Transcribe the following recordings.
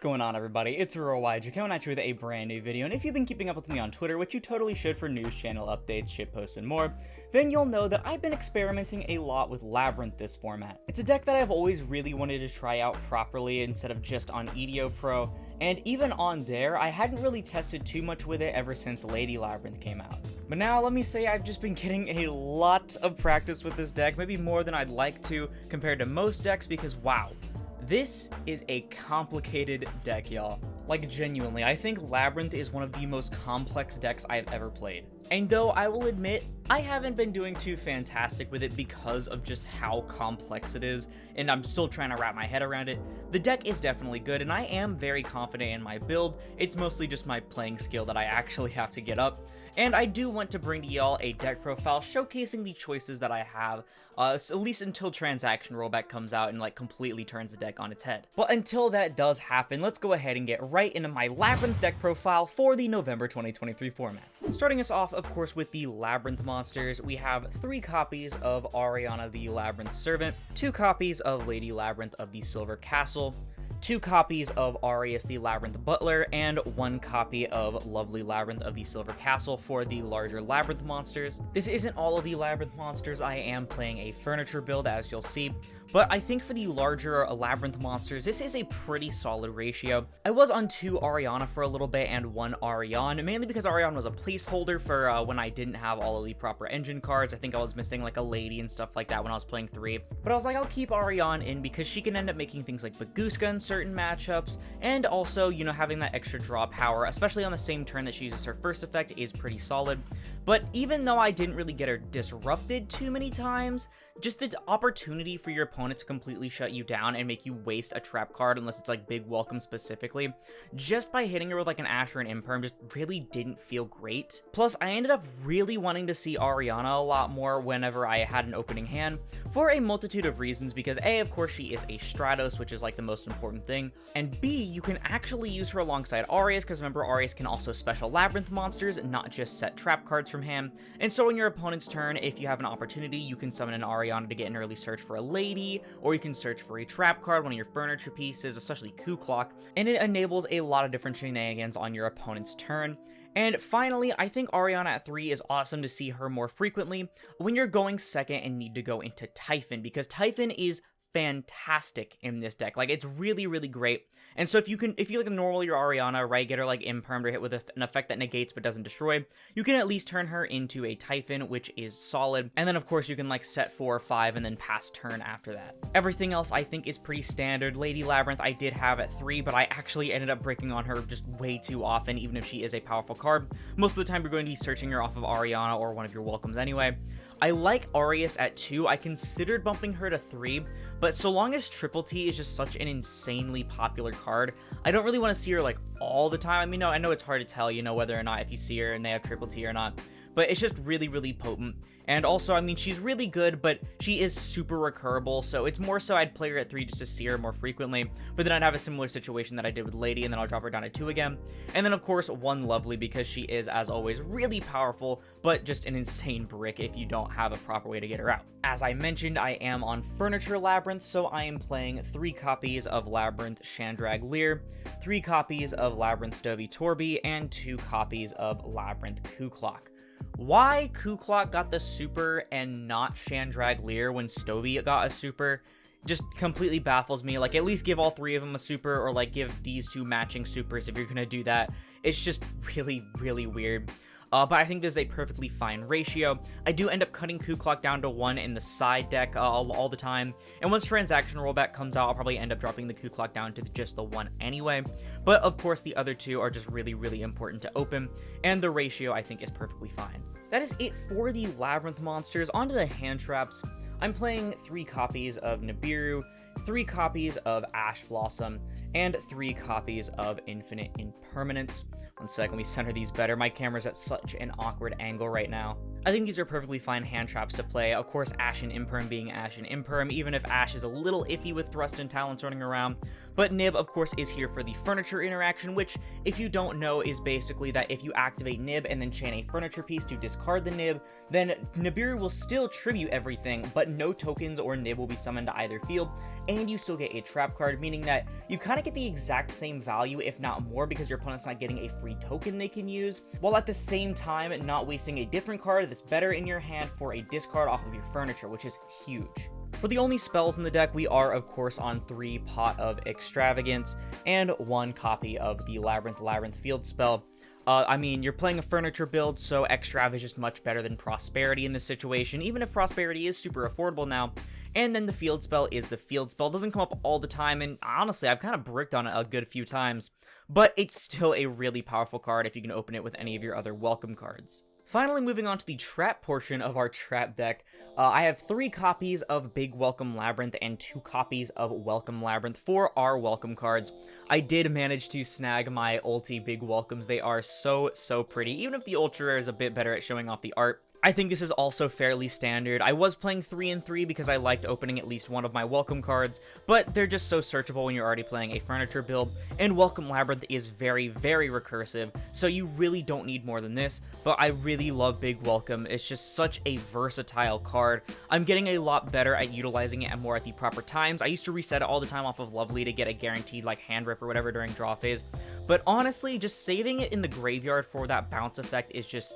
What's going on, everybody? It's RoYJ coming at you with a brand new video, and if you've been keeping up with me on Twitter, which you totally should for news channel updates, shitposts, and more, then you'll know that I've been experimenting a lot with Labrynth this format. It's a deck that I've always really wanted to try out properly instead of just on EDO Pro, and even on there, I hadn't really tested too much with it ever since Lady Labrynth came out. But now, let me say I've just been getting a lot of practice with this deck, maybe more than I'd like to compared to most decks, because wow. This is a complicated deck, y'all. Like, genuinely, I think Labrynth is one of the most complex decks I've ever played. And though I will admit, I haven't been doing too fantastic with it because of just how complex it is, and I'm still trying to wrap my head around it, the deck is definitely good, and I am very confident in my build. It's mostly just my playing skill that I actually have to get up. And I do want to bring to y'all a deck profile showcasing the choices that I have, at least until Transaction Rollback comes out and like completely turns the deck on its head. But until that does happen, let's go ahead and get right into my Labrynth deck profile for the November 2023 format. Starting us off, of course, with the Labrynth monsters, we have 3 copies of Ariana the Labrynth Servant, 2 copies of Lady Labrynth of the Silver Castle, 2 copies of Arius the Labrynth Butler, and 1 copy of Lovely Labrynth of the Silver Castle for the larger Labrynth monsters. This isn't all of the Labrynth monsters, I am playing a furniture build, as you'll see, but I think for the larger Labrynth monsters, this is a pretty solid ratio. I was on 2 Ariana for a little bit and 1 Ariane, mainly because Ariane was a placeholder for when I didn't have all of the proper engine cards. I think I was missing like a lady and stuff like that when I was playing 3, but I was like, I'll keep Ariane in because she can end up making things like Baguska in certain matchups, and also, you know, having that extra draw power, especially on the same turn that she uses her first effect, is pretty solid. But even though I didn't really get her disrupted too many times, just the opportunity for your opponent to completely shut you down and make you waste a trap card, unless it's like Big Welcome specifically, just by hitting her with like an Ash or an Imperm just really didn't feel great. Plus, I ended up really wanting to see Ariana a lot more whenever I had an opening hand, for a multitude of reasons, because A, of course, she is a Stratos, which is like the most important thing, and B, you can actually use her alongside Arius, because remember, Arius can also special Labrynth monsters, not just set trap cards from hand, and so on your opponent's turn, if you have an opportunity, you can summon an Ariana to get an early search for a lady, or you can search for a trap card, one of your furniture pieces, especially Coup Clock, and it enables a lot of different shenanigans on your opponent's turn. And finally, I think Ariana at 3 is awesome to see her more frequently when you're going second and need to go into Typhon, because Typhon is fantastic in this deck. Like, it's really, really great. And so if you like normally your Ariana, right, get her like Impermed or hit with an effect that negates but doesn't destroy, you can at least turn her into a Typhon, which is solid. And then of course you can like set 4 or 5 and then pass turn after that. Everything else I think is pretty standard. Lady Labrynth I did have at 3, but I actually ended up breaking on her just way too often, even if she is a powerful card. Most of the time you're going to be searching her off of Ariana or one of your welcomes anyway. I like Arius at 2. I considered bumping her to 3, but so long as Triple T is just such an insanely popular card, I don't really want to see her like all the time. I mean, no, I know it's hard to tell, you know, whether or not if you see her and they have Triple T or not, but it's just really, really potent. And also, I mean, she's really good, but she is super recurable, so it's more so I'd play her at 3 just to see her more frequently, but then I'd have a similar situation that I did with Lady, and then I'll drop her down to 2 again. And then, of course, 1 Lovely, because she is, as always, really powerful, but just an insane brick if you don't have a proper way to get her out. As I mentioned, I am on Furniture Labrynth, so I am playing 3 copies of Labrynth Shandrag Lear, 3 copies of Labrynth Stovey Torby, and 2 copies of Labrynth Coup Clock. Why Coup Clock got the super and not Shandrag Lear when Stovey got a super just completely baffles me. Like, at least give all 3 of them a super, or like give these 2 matching supers if you're gonna do that. It's just really, really weird. But I think there's a perfectly fine ratio. I do end up cutting Coup Clock down to 1 in the side deck all the time, and once Transaction Rollback comes out, I'll probably end up dropping the Coup Clock down to just the 1 anyway. But of course, the other 2 are just really, really important to open, and the ratio I think is perfectly fine. That is it for the Labrynth monsters. Onto the hand traps. I'm playing 3 copies of Nibiru, 3 copies of Ash Blossom, and 3 copies of Infinite Impermanence. One sec, let me center these better. My camera's at such an awkward angle right now. I think these are perfectly fine hand traps to play. Of course, Ashen Imperm being Ashen Imperm, even if Ash is a little iffy with Thrust and Talents running around. But Nib, of course, is here for the furniture interaction, which, if you don't know, is basically that if you activate Nib and then chain a furniture piece to discard the Nib, then Nibiru will still tribute everything, but no tokens or Nib will be summoned to either field, and you still get a trap card, meaning that you kind of get the exact same value, if not more, because your opponent's not getting a free token they can use, while at the same time not wasting a different card that's better in your hand for a discard off of your furniture, which is huge. For the only spells in the deck, we are, of course, on 3 Pot of Extravagance and 1 copy of the Labrynth field spell. I mean, you're playing a furniture build, so Extrav is just much better than Prosperity in this situation, even if Prosperity is super affordable now. And then the field spell is the field spell. It doesn't come up all the time, and honestly, I've kind of bricked on it a good few times, but it's still a really powerful card if you can open it with any of your other welcome cards. Finally, moving on to the trap portion of our trap deck, I have 3 copies of Big Welcome Labrynth and 2 copies of Welcome Labrynth for our welcome cards. I did manage to snag my ulti Big Welcomes. They are so pretty, even if the Ultra Rare is a bit better at showing off the art. I think this is also fairly standard. I was playing 3 and 3 because I liked opening at least one of my welcome cards, but they're just so searchable when you're already playing a furniture build, and Welcome Labrynth is very recursive, so you really don't need more than this, but I really love Big Welcome. It's just such a versatile card. I'm getting a lot better at utilizing it and more at the proper times. I used to reset it all the time off of Lovely to get a guaranteed like hand rip or whatever during draw phase, but honestly, just saving it in the graveyard for that bounce effect is just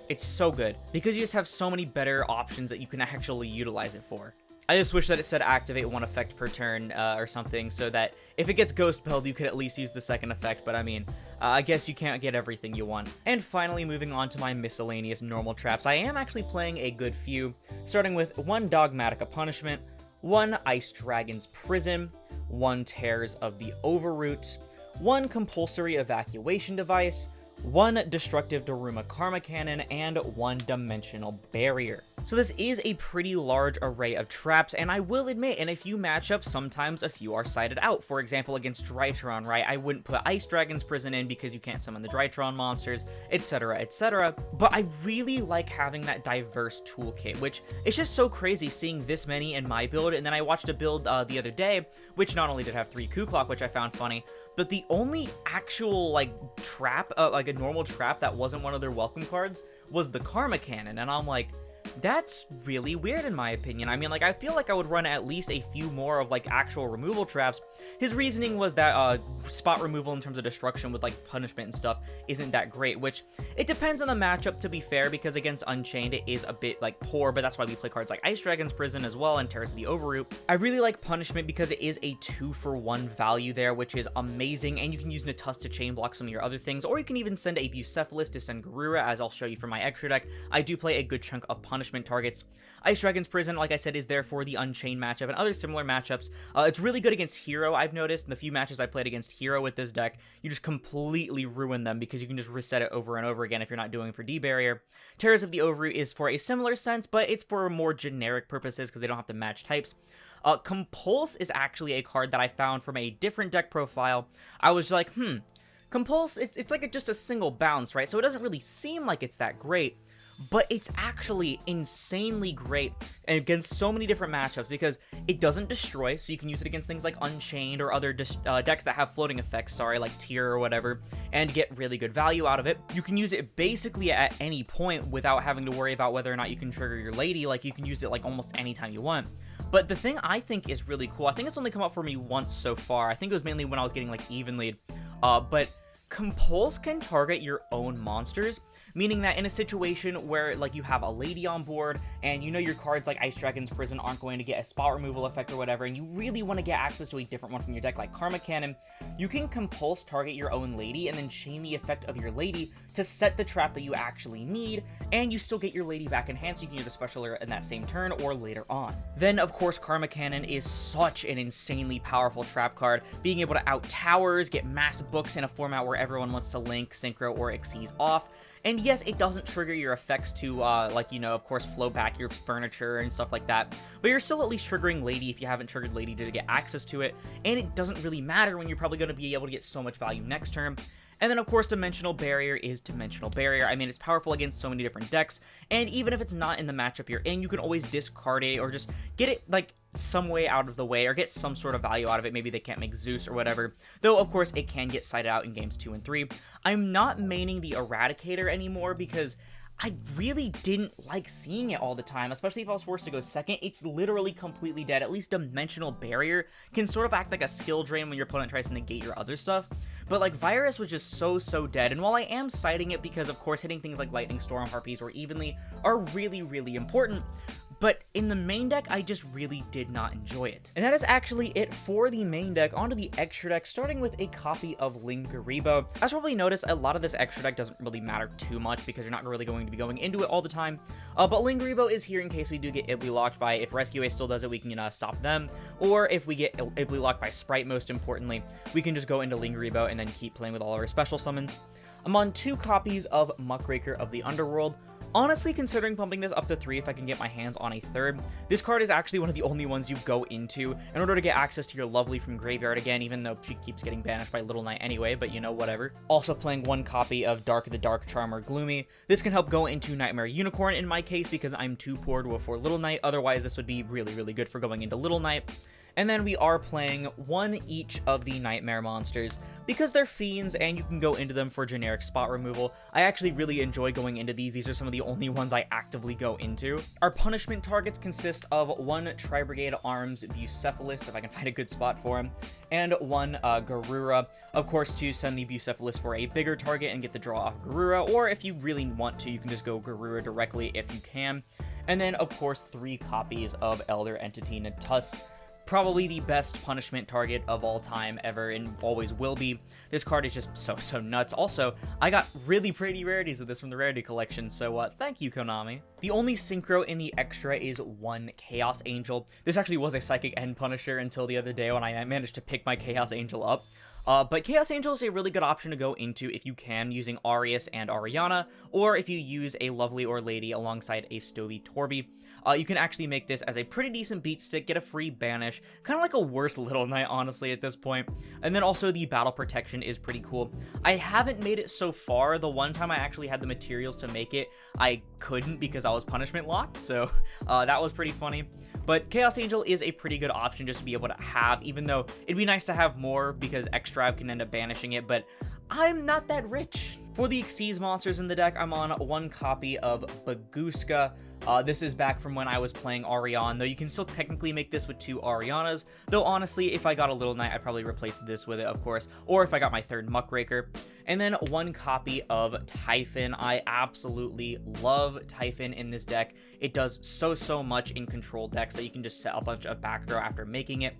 it's so good, because you just have so many better options that you can actually utilize it for. I just wish that it said activate 1 effect per turn or something, so that if it gets ghost spelled, you could at least use the second effect, but I mean, I guess you can't get everything you want. And finally, moving on to my miscellaneous normal traps, I am actually playing a good few, starting with 1 Dogmatica Punishment, 1 Ice Dragon's Prison, 1 Tears of the Overroot, 1 Compulsory Evacuation Device, 1 Destructive Daruma Karma Cannon, and 1 Dimensional Barrier. So this is a pretty large array of traps, and I will admit, in a few matchups, sometimes a few are sided out. For example, against Drytron, right? I wouldn't put Ice Dragon's Prison in because you can't summon the Drytron monsters, etc, etc. But I really like having that diverse toolkit, which is just so crazy seeing this many in my build. And then I watched a build the other day, which not only did have 3 Coup Clock, which I found funny, but the only actual, like, trap, like a normal trap that wasn't one of their welcome cards was the Karma Cannon, and I'm like, that's really weird in my opinion. I mean, like, I feel like I would run at least a few more of, like, actual removal traps. His reasoning was that, spot removal in terms of destruction with, like, punishment and stuff isn't that great, which, it depends on the matchup, to be fair, because against Unchained, it is a bit, like, poor, but that's why we play cards like Ice Dragon's Prison as well, and Terrace of the Overroot. I really like punishment because it is a 2-for-1 value there, which is amazing, and you can use Natus to chain block some of your other things, or you can even send a Bucephalus to send Garura, as I'll show you for my extra deck. I do play a good chunk of punishment targets. Ice Dragon's Prison, like I said, is there for the Unchained matchup and other similar matchups. It's really good against Hero, I've noticed. In the few matches I played against Hero with this deck, you just completely ruin them because you can just reset it over and over again if you're not doing it for D-Barrier. Terrors of the Overroot is for a similar sense, but it's for more generic purposes because they don't have to match types. Compulse is actually a card that I found from a different deck profile. I was like, Compulse, it's like just a single bounce, right? So it doesn't really seem like it's that great, but it's actually insanely great against so many different matchups because it doesn't destroy, so you can use it against things like Unchained or other decks that have floating effects, like Tier or whatever, and get really good value out of it. You can use it basically at any point without having to worry about whether or not you can trigger your lady. Like, you can use it like almost anytime you want. But the thing I think is really cool, I think it's only come up for me once so far. I think it was mainly when I was getting like even lead, but Compulse can target your own monsters, meaning that in a situation where like you have a lady on board and you know your cards like Ice Dragon's Prison aren't going to get a spot removal effect or whatever, and you really want to get access to a different one from your deck like Karma Cannon, you can Compulse target your own lady and then chain the effect of your lady to set the trap that you actually need, and you still get your lady back in hand, so you can use the special in that same turn or later on. Then of course Karma Cannon is such an insanely powerful trap card, being able to out towers, get mass books in a format where everyone wants to link, synchro, or Xyz off. And yes, it doesn't trigger your effects to, of course, flow back your furniture and stuff like that, but you're still at least triggering Lady if you haven't triggered Lady to get access to it, and it doesn't really matter when you're probably going to be able to get so much value next turn. And then of course Dimensional Barrier is Dimensional Barrier. I mean, it's powerful against so many different decks, and even if it's not in the matchup you're in, you can always discard it or just get it like some way out of the way or get some sort of value out of it. Maybe they can't make Zeus or whatever, though of course it can get sided out in games 2 and 3. I'm not maining the Eradicator anymore because I really didn't like seeing it all the time, especially if I was forced to go second. It's literally completely dead. At least Dimensional Barrier can sort of act like a skill drain when your opponent tries to negate your other stuff. But like Virus was just so dead, and while I am citing it because of course hitting things like Lightning Storm, Harpies, or Evenly are really important, but in the main deck, I just really did not enjoy it. And that is actually it for the main deck. Onto the extra deck, starting with a copy of Lingaribo. As you probably noticed, a lot of this extra deck doesn't really matter too much because you're not really going to be going into it all the time. But Lingaribo is here in case we do get Ibly locked by, if Rescue A still does it, we can stop them. Or if we get Ibly locked by Sprite, most importantly, we can just go into Lingaribo and then keep playing with all of our special summons. I'm on 2 copies of Muckraker of the Underworld. Honestly, considering pumping this up to 3 if I can get my hands on a 3rd, this card is actually one of the only ones you go into in order to get access to your Lovely from Graveyard again, even though she keeps getting banished by Little Knight anyway, but you know, whatever. Also playing 1 copy of Dark of the Dark Charmer Gloomy. This can help go into Nightmare Unicorn in my case because I'm too poor to afford Little Knight, otherwise this would be really good for going into Little Knight. And then we are playing 1 each of the Nightmare monsters. Because they're fiends and you can go into them for generic spot removal, I actually really enjoy going into these. These are some of the only ones I actively go into. Our punishment targets consist of 1 Tri-Brigade Arms Bucephalus, if I can find a good spot for him, and 1 Garura, of course, to send the Bucephalus for a bigger target and get the draw off Garura, or if you really want to, you can just go Garura directly if you can. And then, of course, 3 copies of Elder Entity Natus. Probably the best punishment target of all time ever and always will be. This card is just so nuts. Also, I got really pretty rarities of this from the rarity collection, so thank you, Konami. The only synchro in the extra is 1 Chaos Angel. This actually was a Psychic End Punisher until the other day when I managed to pick my Chaos Angel up. But Chaos Angel is a really good option to go into if you can, using Arius and Ariana, or if you use a Lovely or Lady alongside a Stovey Torby. You can actually make this as a pretty decent beat stick, get a free banish, kind of like a worse Little Knight, honestly, at this point. And then also the battle protection is pretty cool. I haven't made it so far. The one time I actually had the materials to make it, I couldn't because I was punishment locked, so that was pretty funny. But Chaos Angel is a pretty good option just to be able to have, even though it'd be nice to have more because X-Drive can end up banishing it, but I'm not that rich. For the Xyz monsters in the deck, I'm on 1 copy of Baguska. This is back from when I was playing Ariane, though you can still technically make this with 2 Arianas, though honestly, if I got a Little Knight, I'd probably replace this with it, of course, or if I got my 3rd Muckraker. And then 1 copy of Typhon. I absolutely love Typhon in this deck. It does so much in control decks that you can just set a bunch of back row after making it.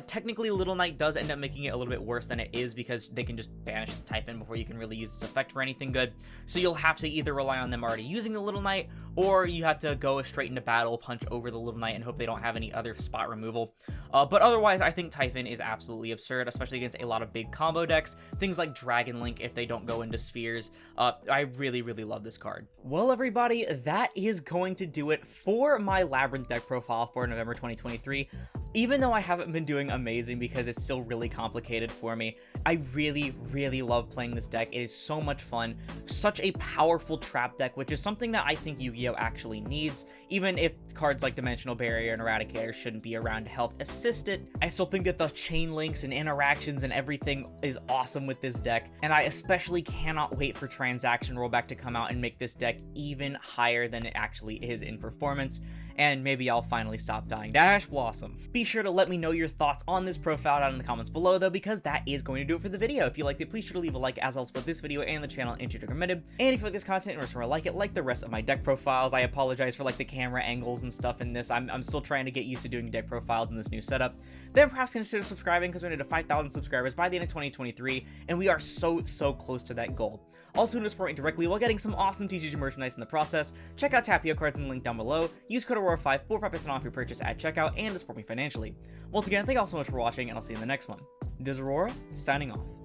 Technically, Little Knight does end up making it a little bit worse than it is because they can just banish the Typhon before you can really use its effect for anything good. So you'll have to either rely on them already using the Little Knight, or you have to go straight into battle, punch over the Little Knight, and hope they don't have any other spot removal. But otherwise, I think Typhon is absolutely absurd, especially against a lot of big combo decks. Things like Dragon Link, if they don't go into spheres. I really love this card. Well, everybody, that is going to do it for my Labrynth deck profile for November 2023. Even though I haven't been doing amazing because it's still really complicated for me, I really love playing this deck. It is so much fun, such a powerful trap deck, which is something that I think Yu-Gi-Oh! Actually needs. Even if cards like Dimensional Barrier and Eradicator shouldn't be around to help assist it, I still think that the chain links and interactions and everything is awesome with this deck, and I especially cannot wait for Transaction Rollback to come out and make this deck even higher than it actually is in performance. And maybe I'll finally stop dying to Ash Blossom. Be sure to let me know your thoughts on this profile down in the comments below, though, because that is going to do it for the video. If you liked it, please sure to leave a like, as I'll support this video and the channel and should recommended. And if you like this content and want to like it, like the rest of my deck profiles. I apologize for like the camera angles and stuff in this. I'm still trying to get used to doing deck profiles in this new setup. Then perhaps consider subscribing because we're going to 5,000 subscribers by the end of 2023, and we are so close to that goal. Also, to support me directly while getting some awesome TCG merchandise in the process, check out Tapio cards in the link down below. Use code Aurora5 for 5% off your purchase at checkout and to support me financially. Once again, thank you all so much for watching, and I'll see you in the next one. This is Aurora, signing off.